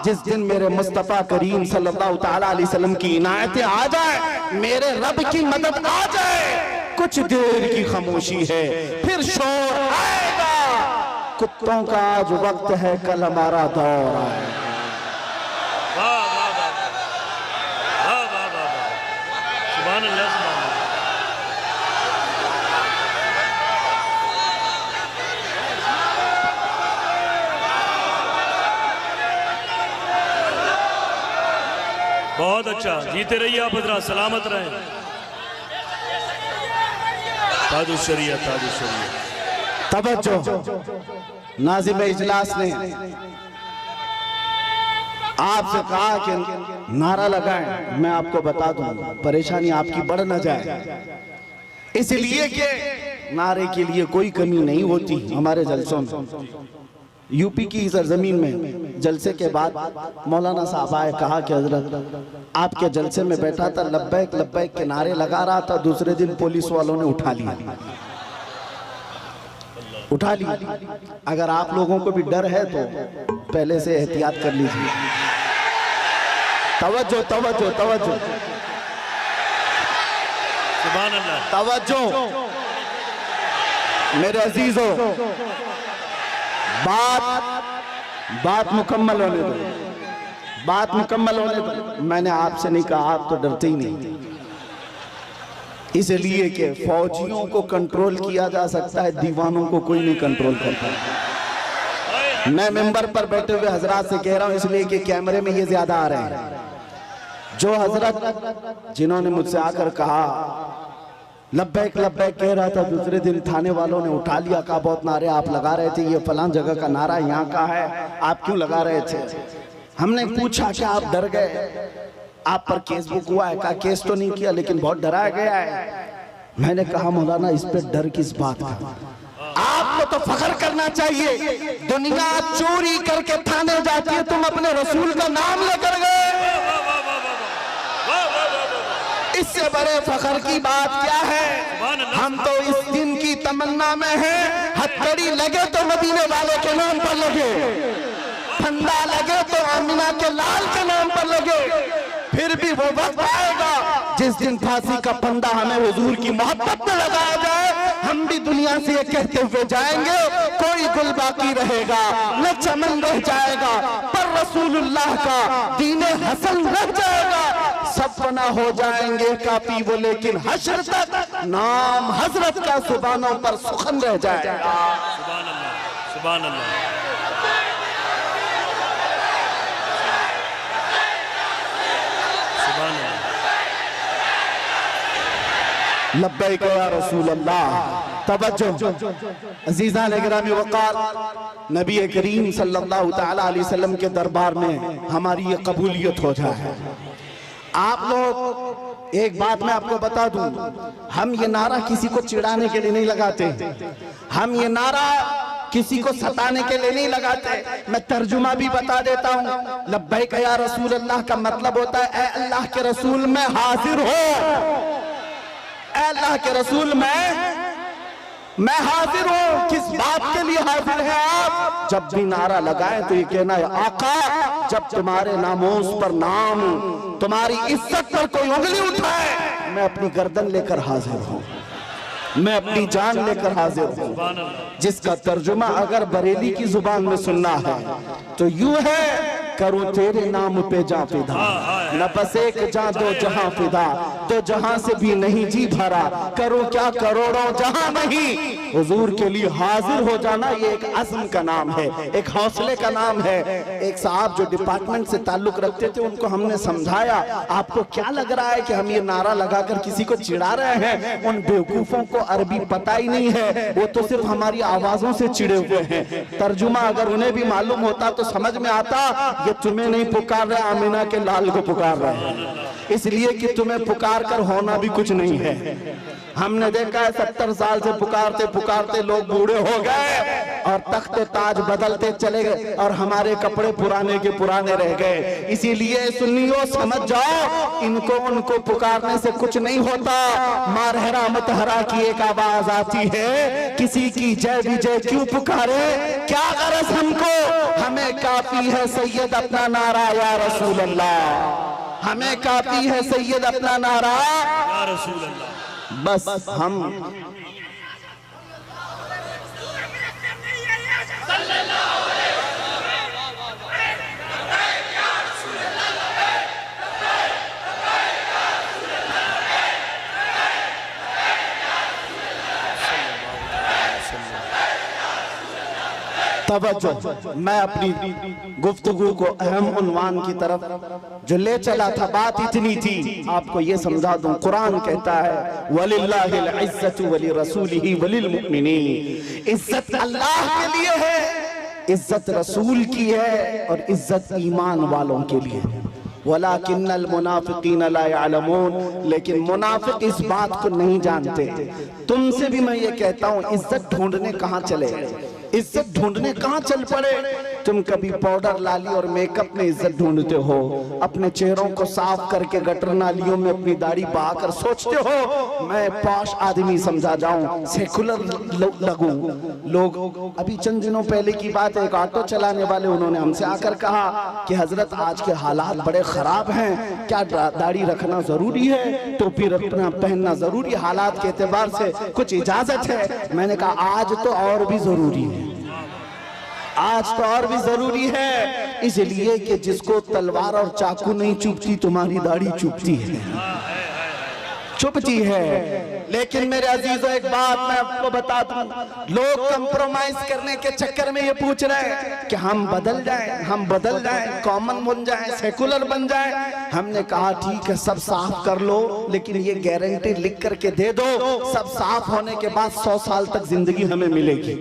जिस दिन मेरे मुस्तफा करीम सल्लल्लाहु तआला अलैहि वसल्लम की इनायतें आ जाए, मेरे रब की मदद आ जाए, कुछ देर की खामोशी है, फिर शोर आएगा। कुत्तों का आज वक्त है, कल हमारा दौर आएगा। सुभान अल्लाह। बहुत अच्छा, जीते रहिए आप हजरात, सलामत रहें। ताजुशरिया ताजुशरिया। तवज्जो, नाज़िम इजलास ने आपसे कहा कि नारा लगाएं, मैं आपको बता दूं परेशानी आपकी बढ़ न जाए, इसलिए कि नारे के लिए कोई कमी नहीं होती हमारे जलसों में। यूपी की सरजमीन में जलसे के बाद मौलाना साहब आए, कहा कि हजरत आपके जलसे में बैठा था, लब्बैक लब्बैक के नारे लगा रहा था, दूसरे दिन पुलिस वालों ने उठा लिया। अगर आप लोगों को भी डर है तो पहले से एहतियात कर लीजिए। तवज्जो तवज्जो तवज्जो, सुभान अल्लाह, तवज्जो मेरे अजीजों, बात मुकम्मल होने दो, बात मुकम्मल होने दो। मैंने आपसे नहीं कहा, आप तो डरते ही नहीं, इसलिए कि फौजियों को कंट्रोल किया जा सकता है, दीवानों को कोई नहीं कंट्रोल करता। मैं मेंबर पर बैठे हुए हजरात से कह रहा हूं, इसलिए कि कैमरे में ये ज्यादा आ रहे हैं। जो हजरत जिन्होंने मुझसे आकर कहा लब्बैक लब्बैक कह रहा था, दूसरे दिन थाने वालों ने उठा लिया, कहा बहुत नारे आप लगा रहे थे, ये फलां जगह का नारा यहाँ का है, आप क्यों लगा रहे थे? हमने पूछा कि आप डर गए, आप पर केस बुक हुआ है? कहा केस तो नहीं किया, लेकिन बहुत डराया गया है। मैंने कहा मौलाना इस पे डर किस बात का? आपको तो फख्र करना चाहिए, दुनिया चोरी करके थाने जाती है, तुम अपने रसूल का नाम लेकर गए, इससे बड़े फख्र की बात क्या है? हम तो इस दिन की तमन्ना में हैं, हथकड़ी लगे तो मदीने वाले के नाम पर लगे, फंदा लगे तो आमिना के लाल के नाम पर लगे। फिर भी वो वक्त आएगा जिस दिन फांसी का फंदा हमें हुजूर की मोहब्बत में लगाया जाए, हम भी दुनिया से ये कहते हुए जाएंगे, कोई गुल बाकी रहेगा न चमन रह जाएगा, पर रसूलुल्लाह का दीने हसन रह जाएगा। सब फना हो जाएंगे काफी वो, लेकिन हश्र तक नाम हजरत का जुबानों पर सुखन रह जाएगा। सुभान अल्लाह। सुभान अल्लाह। लब्बैक या रसूल अल्लाह। तवज्जो अज़ीज़ान गिरामी वक़ार, नबी करीम सल्लल्लाहु तआला अलैहि वसल्लम के दरबार में हमारी ये कबूलियत हो जाए। आप लोग एक बात मैं आपको बता दूं, हम ये नारा किसी को चिढ़ाने के लिए नहीं लगाते, हम ये नारा किसी को सताने के लिए नहीं लगाते। मैं तर्जुमा भी बता देता हूँ। लब्बैक या रसूल अल्लाह का मतलब होता है, ए अल्लाह के रसूल मैं हाजिर हो, ए अल्लाह के रसूल मैं हाजिर हूँ। किस बात के लिए हाजिर है आप? जब भी नारा लगाएं तो ये कहना है, आका जब तुम्हारे नामोस पर नाम, तुम्हारी इज्जत पर कोई उंगली उठाए, मैं अपनी गर्दन लेकर हाजिर हूँ, मैं अपनी जान लेकर हाजिर हूँ। जिसका तर्जुमा अगर बरेली की जुबान में सुनना है तो यूं है, करूं तेरे नाम पे जा फिदा, न बस एक जा दो जहां फिदा, तो जहां से भी नहीं जी भरा, करूं क्या करोड़ों जहां नहीं। हुजूर के लिए हाजिर हो जाना ये एक अज़्म का नाम है, एक हौसले का नाम है। एक साहब जो डिपार्टमेंट से ताल्लुक रखते थे, उनको हमने समझाया, आपको क्या लग रहा है कि हम ये नारा लगाकर किसी को चिढ़ा रहे हैं? उन बेवकूफों को अरबी पता ही नहीं है, वो तो सिर्फ हमारी आवाजों से चिढ़े हुए हैं। तर्जुमा अगर उन्हें भी मालूम होता तो समझ में आता, ये तुम्हें नहीं पुकार रहे, आमिना के लाल को पुकार रहे हैं, इसलिए कि तुम्हें पुकार कर होना भी कुछ नहीं है। हमने देखा है 70 साल से पुकारते पुकारते लोग बूढ़े हो गए और तख्ते ताज बदलते चले गए और हमारे कपड़े पुराने के पुराने रह गए। इसीलिए सुन्नियों समझ जाओ, इनको उनको पुकारने से कुछ नहीं होता। मारहरा मतहरा की एक आवाज आती है, किसी की जय विजय क्यों पुकारे, क्या गरज हमको, हमें काफी है सैयद अपना नारा या रसूल अल्लाह, हमें काफी है सैयद अपना नारा या रसूल अल्लाह। बस हम तवज्जो, मैं अपनी गुफ्तगू को अहम उन्वान की तरफ जो ले चला था, बात इतनी थी, आपको ये समझा दूं। कुरान कहता है, वलिल्लाहिल इज्जतु वलिरसूलिही वलिलमुमिनीन, इज्जत अल्लाह के लिए है, इज्जत रसूल की है और इज्जत ईमान वालों के लिए। वलाकिन्नल मुनाफिकीन ला यअलमून, लेकिन मुनाफिक इस बात को नहीं जानते। तुमसे भी मैं ये कहता हूँ, इज्जत ढूंढने कहाँ चले, इज्जत ढूंढने कहाँ चल पड़े। तुम कभी पाउडर लाली और मेकअप में इज्जत ढूंढते हो, अपने चेहरों को साफ करके गटर नालियों में अपनी दाढ़ी बहाकर सोचते हो मैं पॉश आदमी समझा जाऊं, सेकुलर लगूं। लोग अभी चंद दिनों पहले की बात है, एक ऑटो चलाने वाले उन्होंने हमसे आकर कहा कि हजरत आज के हालात बड़े खराब हैं, क्या दाढ़ी रखना जरूरी है, टोपी रखना पहनना जरूरी, हालात के एतबार से कुछ इजाजत है? मैंने कहा आज तो और भी जरूरी है, आज तो और भी जरूरी है, इसलिए कि जिसको तलवार और चाकू नहीं चुभती, तुम्हारी दाढ़ी चुभती है, चुभती है। लेकिन मेरे अजीजों एक बात मैं आपको बता दूं, लोग कंप्रोमाइज करने के चक्कर में ये पूछ रहे हैं कि हम बदल जाएं, हम बदल जाएं, कॉमन बन जाएं, सेकुलर बन जाएं। हमने कहा ठीक है, सब साफ कर लो, लेकिन ये गारंटी लिख करके दे दो, सब साफ होने के बाद 100 साल तक जिंदगी हमें मिलेगी।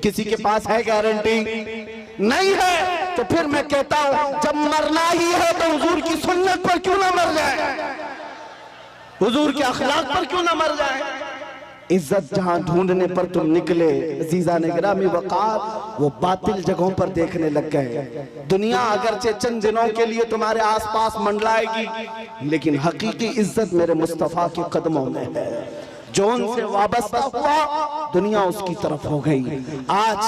किसी के पास है गारंटी? नहीं है। तो फिर मैं कहता हूं, जब मरना ही है तो हुजूर की सुन्नत पर क्यों ना मर जाए, हुजूर के अखलाक पर क्यों ना मर जाए। इज्जत जहां ढूंढने पर तुम निकले अज़ीज़ान गिरामी वक़ार, वो बातिल जगहों पर देखने लग गए। दुनिया अगरचे चंद दिनों के लिए तुम्हारे आसपास मंडलाएगी, लेकिन हकीकी इज्जत मेरे मुस्तफ़ा के कदमों में है। जो उनसे वाबस्ता हुआ, दुनिया उसकी तरफ हो गई। आज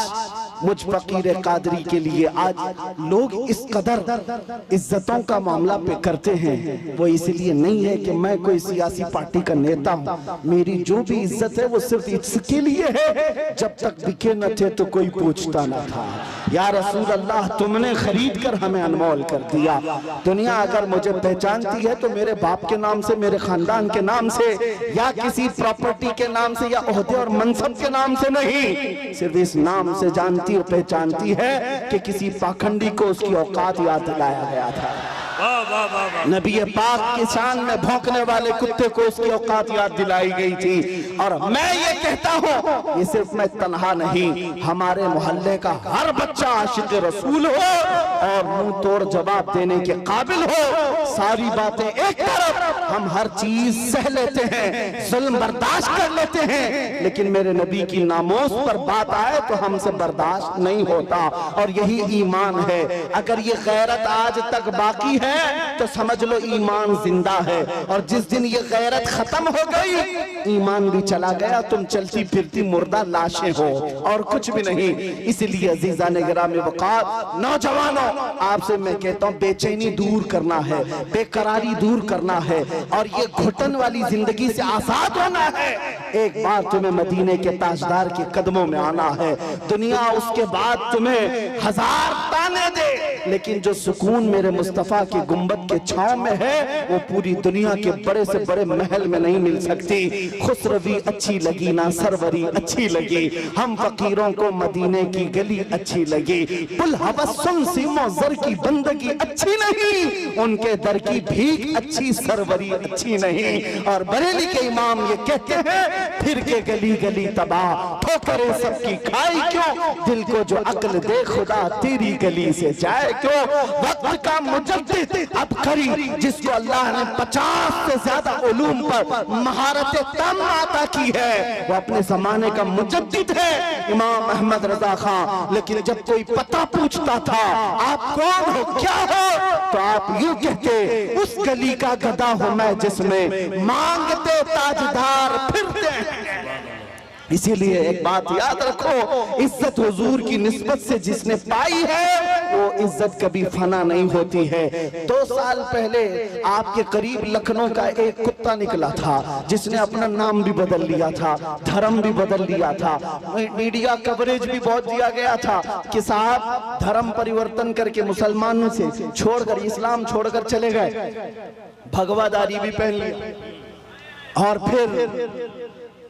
मुझ फकीर कादरी के लिए आज लोग इस कदर इज्जतों का मामला पे करते हैं, वो इसलिए नहीं है कि मैं कोई सियासी पार्टी का नेता हूँ। मेरी जो भी इज्जत है वो सिर्फ इसके लिए है, जब तक दिखे न थे तो कोई पूछता न था। या रसूल अल्लाह तुमने खरीद कर हमें अनमोल कर दिया। दुनिया अगर मुझे पहचानती है तो मेरे बाप के नाम से, मेरे खानदान के नाम से, या किसी प्रॉपर्टी के नाम से, या ओहदे और मनसब के नाम से नहीं, सिर्फ इस नाम से जानती और पहचानती है कि किसी पाखंडी को उसकी औकात याद दिलाया गया था। नबी पाक की शान में भौंकने वाले कुत्ते को उसकी औकात याद दिलाई गई थी। और मैं ये कहता हूँ, ये सिर्फ मैं तन्हा नहीं, हमारे मोहल्ले का हर बच्चा आशिक रसूल हो और मुंह तोड़ जवाब देने के काबिल हो। सारी बातें एक तरफ, हम हर चीज सह लेते हैं, जुल्म बर्दाश्त कर लेते हैं, लेकिन मेरे नबी की नामोस पर बात आए तो हमसे बर्दाश्त नहीं होता। और यही ईमान है। अगर ये गैरत आज तक बाकी है तो समझ लो ईमान जिंदा है, और जिस दिन ये गैरत खत्म हो गई ईमान भी चला गया, तुम चलती फिरती मुर्दा लाशें हो और कुछ भी नहीं। इसलिए अजीजान गिरामी वक़ार, नौजवानों, आपसे मैं कहता हूँ बेचैनी दूर करना है, बेकरारी दूर करना है, और ये घुटन वाली जिंदगी से आजाद होना है। एक बार तुम्हें मदीने के ताजदार के कदमों में आना है। दुनिया उसके बाद तुम्हें हजार ताने दे, लेकिन जो सुकून मेरे मुस्तफा के गुंबद के छांव में है वो पूरी दुनिया के बड़े से बड़े महल में नहीं मिल सकती। खुसरवी अच्छी लगी ना सरवरी अच्छी लगी, हम फकीरों को मदीने की गली अच्छी लगी। पुल हवस्सुन सीमो जर की बंदगी अच्छी नहीं, उनके दर की भीख अच्छी सरवरी अच्छी नहीं। और बरेली के इमाम ये कहते हैं, फिर के गली गली तबाह ठोकरे सबकी खाई क्यों, दिल को जो अक्ल दे खुदा तेरी गली से जाए क्यों। वक्त का मुजद्दिद अब करी जिसको अल्लाह ने 50 से ज्यादा उलूम पर महारत तम अता की है, वो अपने जमाने का मुजद्दिद है, इमाम अहमद रजा खान। लेकिन जब कोई पता पूछता था आप कौन हो, क्या हो, तो आप यूं कहते, उस गली का गधा हूं मैं जिसमें मांगते ताजदार फिरते हैं। इसीलिए एक बात याद रखो, इज्जत हुजूर की निस्बत से जिसने पाई है वो इज्जत कभी फना नहीं होती है। 2 साल पहले आपके करीब लखनऊ का एक कुत्ता निकला था जिसने अपना नाम भी बदल लिया था, धर्म भी बदल लिया था, मीडिया कवरेज भी बहुत दिया गया था कि साहब धर्म परिवर्तन करके मुसलमानों से छोड़कर इस्लाम छोड़कर चले गए, भगवादारी भी पहन लिया, और फिर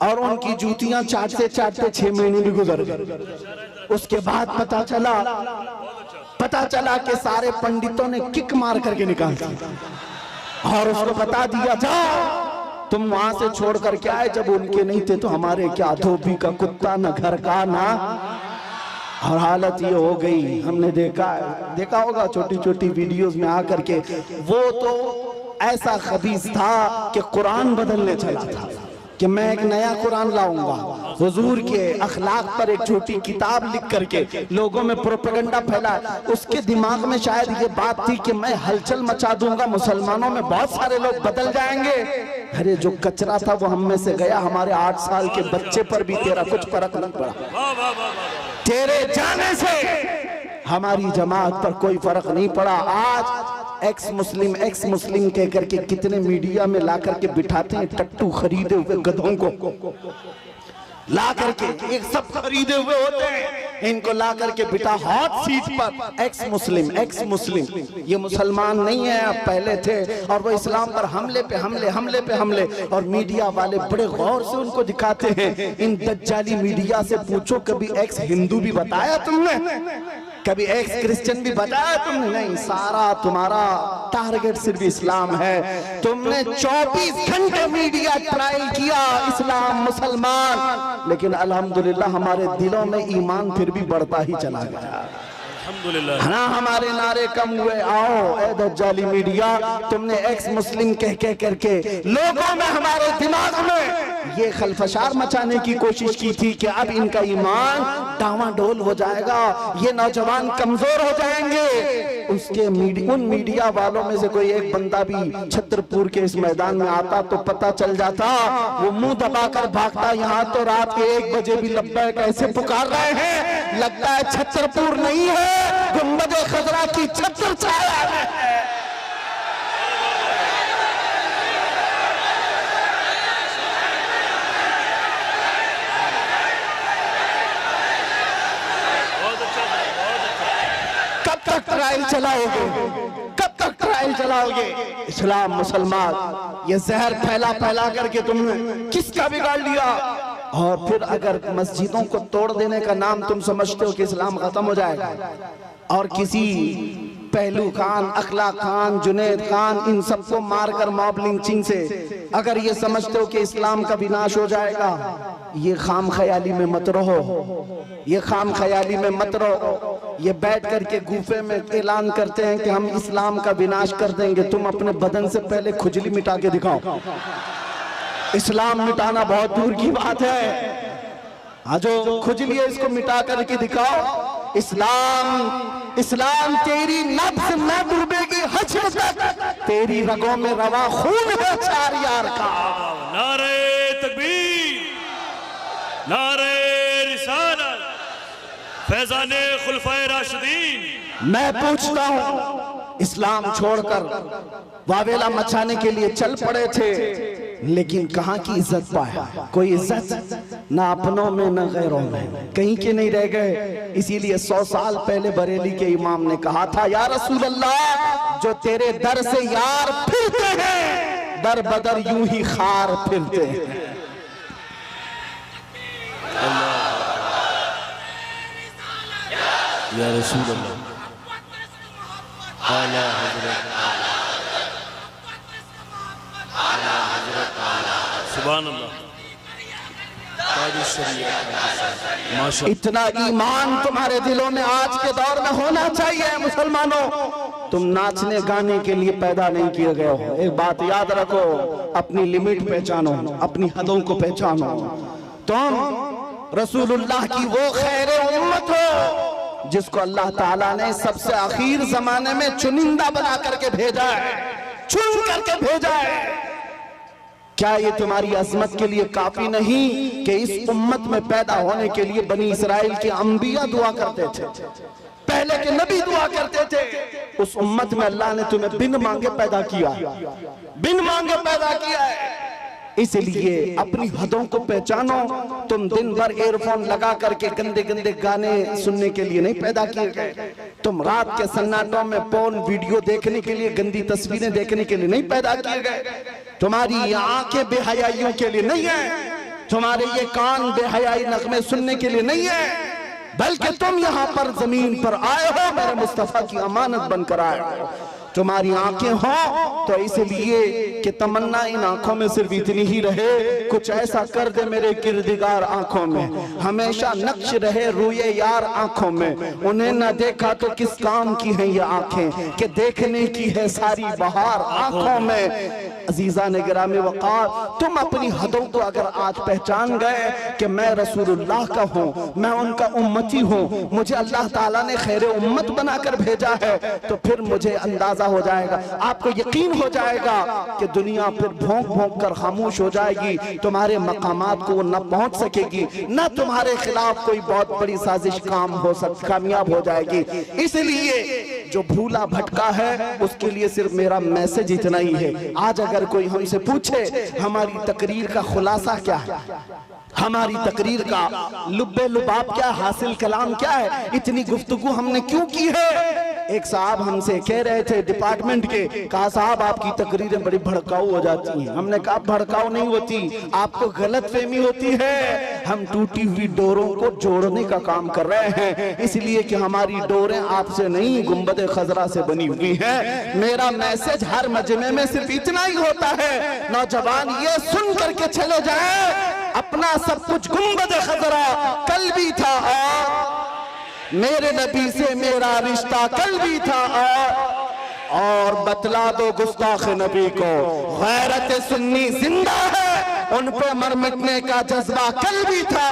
और उनकी जूतियां चाटते चाटते 6 महीने भी गुजर गए। उसके बाद पता चला कि सारे पंडितों ने किक मार करके निकाल दिया और उसको बता दिया, जाओ तुम वहां से छोड़ करके आए, जब उनके नहीं थे तो हमारे क्या, धोबी का कुत्ता न घर का ना। और हालत ये हो गई, हमने देखा होगा छोटी छोटी वीडियोस में आकर के, वो तो ऐसा खबीस था कि कुरान बदलने चला था कि मैं एक नया कुरान लाऊंगा, हुजूर के अखलाक पर एक छोटी किताब लिख करके लोगों में प्रोपेगेंडा फैला। उसके दिमाग में शायद ये बात थी कि मैं हलचल मचा दूंगा, मुसलमानों में बहुत सारे लोग बदल जाएंगे। अरे जो कचरा था वो हम में से गया, हमारे 8 साल के बच्चे पर भी तेरा कुछ फर्क नहीं पड़ा, तेरे जाने से हमारी जमात पर कोई फर्क नहीं पड़ा। आज एक्स मुस्लिम कह करके कितने मीडिया में ला करके बिठाते हैं, टट्टू खरीदे हुए गधों को ला करके, एक सब खरीदे हुए होते हैं, इनको ला करके बिठा हॉट सीट पर, एक्स मुस्लिम। ये मुसलमान नहीं है, अब पहले थे, और वो इस्लाम पर हमले पे हमले। और मीडिया वाले बड़े गौर से उनको दिखाते हैं। इन दज्जाली मीडिया से पूछो, कभी एक्स हिंदू भी बताया तुमने, कभी एक्स क्रिश्चियन भी बताया तुमने? नहीं, सारा तुम्हारा टारगेट सिर्फ इस्लाम है। तुमने 24 घंटे मीडिया ट्रायल किया, इस्लाम मुसलमान, लेकिन अल्हम्दुलिल्लाह हमारे दिलों में ईमान फिर भी बढ़ता ही चला गया। हाँ, हमारे नारे कम हुए। आओ ए दज्जाली मीडिया, तुमने एक्स मुस्लिम कह करके लोगों में, हमारे दिमाग में ये खलफशार मचाने की कोशिश की थी कि अब इनका ईमान डावाडोल हो जाएगा, ये नौजवान कमजोर हो जाएंगे। उसके उन मीडिया वालों में से कोई एक बंदा भी छतरपुर के इस मैदान में आता तो पता चल जाता, वो मुंह दबाकर भागता, यहाँ तो रात के 1 बजे भी लब्बैक कैसे पुकार रहे हैं, लगता है छतरपुर नहीं है, गुंबद खजरा की छत्र छाया है। ट्रायल चलाओगे? कब तक ट्रायल चलाओगे? इस्लाम मुसलमान ये जहर फैला फैला करके तुमने किसका बिगाड़ लिया? और फिर अगर मस्जिदों को तोड़ देने का नाम तुम समझते हो कि इस्लाम खत्म हो जाएगा, और किसी पहलू खान, अखला खान, जुनैद खान, इन सबको मारकर मॉब लिंचिंग से अगर ये समझते हो कि इस्लाम का विनाश हो जाएगा, ये खाम ख्याली में मत रहो, ये खाम ख्याली में मत रहो। ये बैठ करके गुफे में ऐलान करते हैं कि हम इस्लाम का विनाश कर देंगे। तुम अपने बदन से पहले खुजली मिटा के दिखाओ। इस्लाम मिटाना बहुत दूर की बात है। हाँ, जो खुजली है इसको मिटा करके दिखाओ। इस्लाम तेरी नब्ज न डूबेगी हश्र तक, तेरी रगों में रवा खून है चार यार का। नारे तकबीर, नारे रिसालत, फैज़ाने खुलफाए राशिदीन। मैं पूछता हूँ, इस्लाम छोड़कर वावेला मचाने के लिए चल पड़े थे, लेकिन कहाँ की इज्जत पाया? कोई इज्जत ना अपनों में ना गैरों में, कहीं के नहीं रह गए। इसीलिए 100 साल पहले बरेली के इमाम ने कहा था, या रसूल अल्लाह, जो तेरे दर से यार फिरते हैं, दर बदर यूं ही खार फिरते हैं। या रसूल अल्लाह, आला हज़रत, सुभान अल्लाह। इतना ईमान तुम्हारे दिलों में आज के दौर में होना चाहिए। मुसलमानों, तुम नाचने गाने के लिए पैदा नहीं किए गए हो। एक बात याद रखो, अपनी लिमिट पहचानो, अपनी हदों को पहचानो। तुम रसूलुल्लाह की वो खैर उम्मत हो जिसको अल्लाह ताला ने सबसे आखिर जमाने में चुनिंदा बना करके भेजा है, चुन करके भेजा है। क्या ये तुम्हारी अजमत के लिए काफी नहीं कि इस उम्मत में पैदा होने के लिए बनी इसराइल के अंबिया दुआ करते थे, पहले के नबी दुआ करते थे? उस उम्मत में अल्लाह ने तुम्हें बिन मांगे पैदा किया, बिन मांगे पैदा किया है। इसलिए अपनी हदों को पहचानो। तुम दिन भर एयरफोन लगा करके गंदे गंदे गाने सुनने के लिए नहीं पैदा किए गए। तुम रात के सन्नाटों में पोर्न वीडियो देखने के लिए, गंदी तस्वीरें देखने के लिए नहीं पैदा किए गए। तुम्हारी ये आंखें बेहयाइयों के लिए नहीं है, तुम्हारे ये कान बेहयाई नगमे सुनने के लिए नहीं है, बल्कि तुम यहाँ पर जमीन पर आए हो, मेरे मुस्तफा की अमानत बनकर आए हो। तुम्हारी आंखें हो तो इसलिए कि तमन्ना इन आंखों में सिर्फ इतनी ही रहे, कुछ ऐसा कर दे मेरे किरदिगार आंखों में, हमेशा नक्श रहे रूए यार आंखों में। उन्हें न देखा तो किस काम की है ये आंखें, कि देखने की है सारी बहार आंखों में। अजीजा ने गिरामी वक़ार, तुम अपनी हदों को अगर आज पहचान गए कि मैं रसूलुल्लाह का हूँ, मैं उनका उम्मती हूँ, मुझे अल्लाह ताला ने खैर उम्मत बनाकर भेजा है, तो फिर मुझे अंदाजा हो जाएगा, आपको यकीन हो जाएगा कि दुनिया फिर भौंक भौंक कर खामोश हो जाएगी। तुम्हारे मकामात को वो न पहुंच सकेगी, न तुम्हारे खिलाफ कोई बहुत बड़ी साजिश कामयाब हो जाएगी। इसलिए जो भूला भटका है उसके लिए सिर्फ मेरा मैसेज इतना ही है। आज अगर कोई हमसे पूछे हमारी तकरीर का खुलासा क्या है, हमारी तकरीर का लुब्बे लुबाब क्या, हासिल कलाम क्या है, इतनी गुफ्तगू हमने क्यों की है? एक साहब हमसे कह रहे थे डिपार्टमेंट के, कहा साहब आपकी तकरीरें बड़ी भड़काऊ हो जाती हैं। हमने कहा भड़काऊ नहीं होती, आपको गलत फहमी होती है। हम टूटी हुई डोरों को जोड़ने का काम कर रहे हैं, इसलिए कि हमारी डोरें आपसे नहीं गुंबद खजरा से बनी हुई हैं। मेरा मैसेज हर मजमे में सिर्फ इतना ही होता है, नौजवान ये सुन करके चले जाए, अपना सब कुछ गुंबद खजरा कल भी था और मेरे नबी से मेरा रिश्ता कल भी था, और बतला दो गुस्ताख नबी को गैरत सुन्नी जिंदा है, उन पे मर मिटने का जज्बा कल भी था।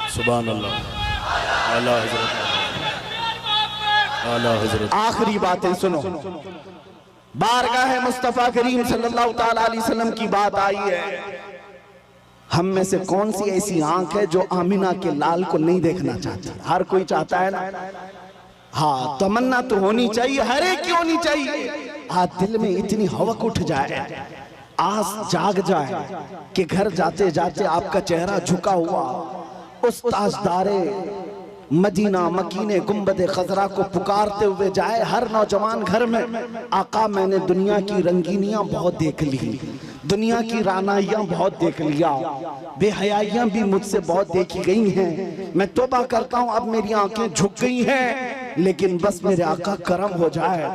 सुभान अल्लाह, आला हज़रत, आला हज़रत। आखिरी बातें सुनो, बारगाह मुस्तफ़ा करीम सल्लल्लाहु ताला अलैहि वसल्लम की बात आई है। हम में से कौन सी ऐसी आंख है जो आमिना के लाल को नहीं देखना चाहती? हर कोई चाहता है ना। हाँ, तमन्ना तो होनी चाहिए, हर एक की होनी चाहिए, आज दिल में इतनी हवक उठ जाए, आस जाग जाए कि घर जाते जाते आपका चेहरा झुका हुआ उस ताजदारे मदीना मकीने गुंबदे खजरा को पुकारते हुए जाए। हर नौजवान घर में आका मैंने दुनिया की रंगीनियां बहुत देख ली, दुनिया की रानाइयां बहुत देख लिया, बेहयाइयां भी मुझसे बहुत देखी गई हैं। मैं तौबा करता हूं अब मेरी आंखें झुक गई हैं, लेकिन बस मेरे आका करम हो जाए,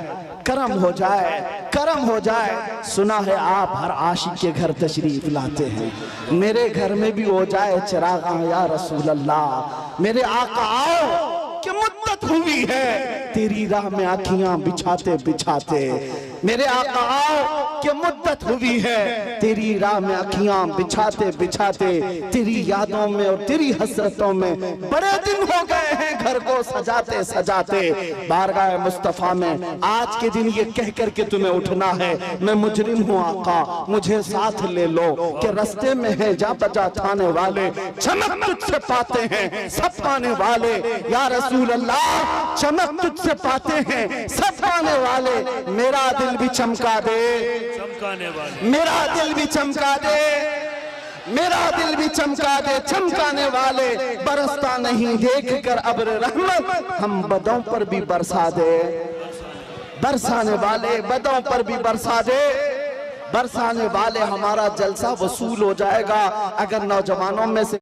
करम हो जाए, करम हो जाए। सुना है आप हर आशिक के घर तशरीफ लाते हैं, मेरे घर में भी हो जाए चिरागा या रसूल अल्लाह। मेरे आका आओ कि मुद्दत हुई है तेरी राह में आँखियां बिछाते बिछाते। मेरे आका आओ कि मुद्दत हुई है तेरी राह में आँखियां बिछाते बिछाते। तेरी यादों में और तेरी हसरतों में बड़े दिन हो गए हैं घर को सजाते सजाते। बारगाह मुस्तफा में आज के दिन ये कह कर के तुम्हें उठना है, मैं मुजरिम हूँ आका मुझे साथ ले लो, कि रास्ते में है जा बजा थाने वाले, चमक तुझसे पाते हैं सब पाने वाले। या रसूल अल्लाह चमक तुझसे पाते हैं सब पाने वाले। मेरा दिल भी चमका दे, चमकाने वाले, मेरा दिल भी चमका दे, मेरा दिल भी चमका दे। चमकाने वाले बरसता नहीं देख कर अब्र रहमत, हम बदों पर भी बरसा दे। बरसाने वाले बदों पर भी बरसा दे, बरसाने वाले हमारा जलसा वसूल हो जाएगा अगर नौजवानों में से